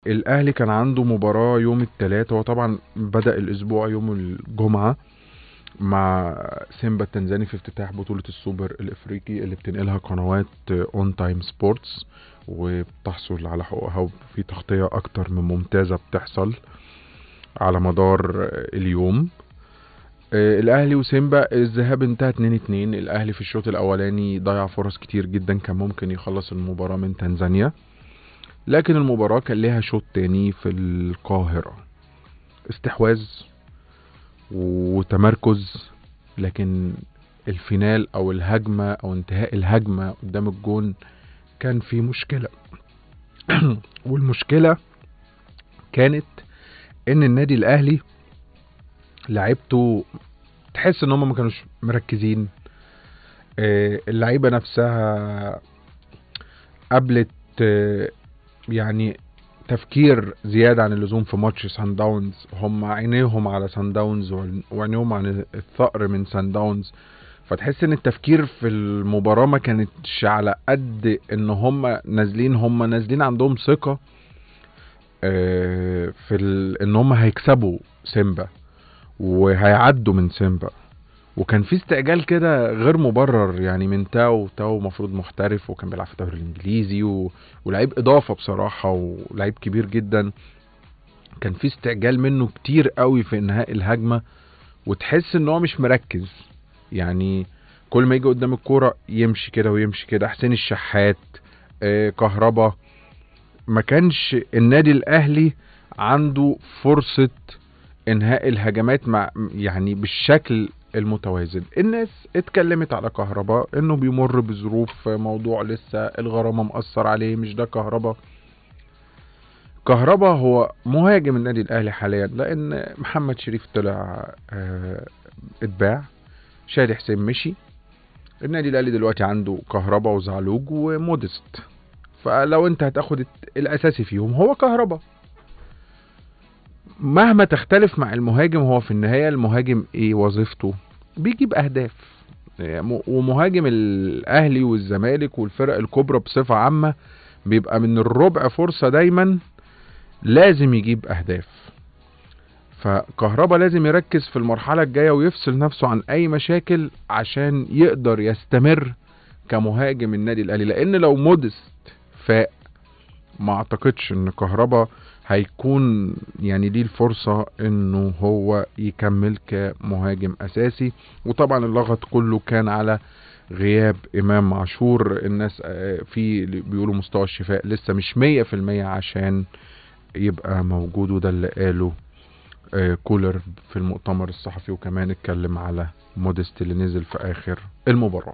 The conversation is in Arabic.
الاهلي كان عنده مباراة يوم الثلاث. هو طبعا بدأ الاسبوع يوم الجمعة مع سيمبا التنزاني في افتتاح بطولة السوبر الافريقي اللي بتنقلها قنوات اون تايم سبورتس، وبتحصل على حقوقها، وفي تغطية اكتر من ممتازة بتحصل على مدار اليوم. الاهلي وسيمبا الذهاب انتهى 2-2. الاهلي في الشوط الاولاني ضيع فرص كتير جدا، كان ممكن يخلص المباراة من تنزانيا، لكن المباراة كان ليها شوط تاني في القاهرة، استحواذ وتمركز، لكن الفينال او الهجمة او انتهاء الهجمة قدام الجون كان في مشكلة. والمشكلة كانت ان النادي الاهلي لعبته تحس ان هم ما كانوش مركزين. اللعيبة نفسها قبلت يعني تفكير زيادة عن اللزوم في ماتش سان داونز. هم عينيهم على سان داونز وعينيهم عن الثأر من سان داونز، فتحس ان التفكير في المباراة ما كانتش على قد ان هم نازلين عندهم ثقة في ان هم هيكسبوا سيمبا وهيعدوا من سيمبا. وكان في استعجال كده غير مبرر يعني من تاو مفروض محترف وكان بيلعب في الدوري الانجليزي ولعيب اضافه بصراحه ولعيب كبير جدا. كان في استعجال منه كتير قوي في انهاء الهجمه، وتحس ان هو مش مركز. يعني كل ما يجي قدام الكوره يمشي كده ويمشي كده. حسين الشحات، كهربا، ما كانش النادي الاهلي عنده فرصه انهاء الهجمات مع يعني بالشكل المتوازن. الناس اتكلمت على كهربا انه بيمر بظروف، موضوع لسه الغرامة مأثر عليه. مش ده كهربا. كهربا هو مهاجم النادي الاهلي حاليا، لان محمد شريف طلع اتباع، شادي حسين مشي. النادي الاهلي دلوقتي عنده كهربا وزعلوج ومودست، فلو انت هتاخد الاساسي فيهم هو كهربا. مهما تختلف مع المهاجم، هو في النهاية المهاجم ايه وظيفته؟ بيجيب اهداف. ومهاجم الاهلي والزمالك والفرق الكبرى بصفة عامة بيبقى من الربع فرصة دايما لازم يجيب اهداف. فكهربا لازم يركز في المرحلة الجاية ويفصل نفسه عن اي مشاكل عشان يقدر يستمر كمهاجم النادي الاهلي. لان لو مودست فاق، ما اعتقدش ان كهربا هيكون يعني ليه الفرصة انه هو يكمل كمهاجم اساسي. وطبعا اللغط كله كان على غياب امام عاشور. الناس في بيقولوا مستوى الشفاء لسه مش 100% عشان يبقى موجود، وده اللي قاله كولر في المؤتمر الصحفي. وكمان اتكلم على موديست اللي نزل في اخر المباراة.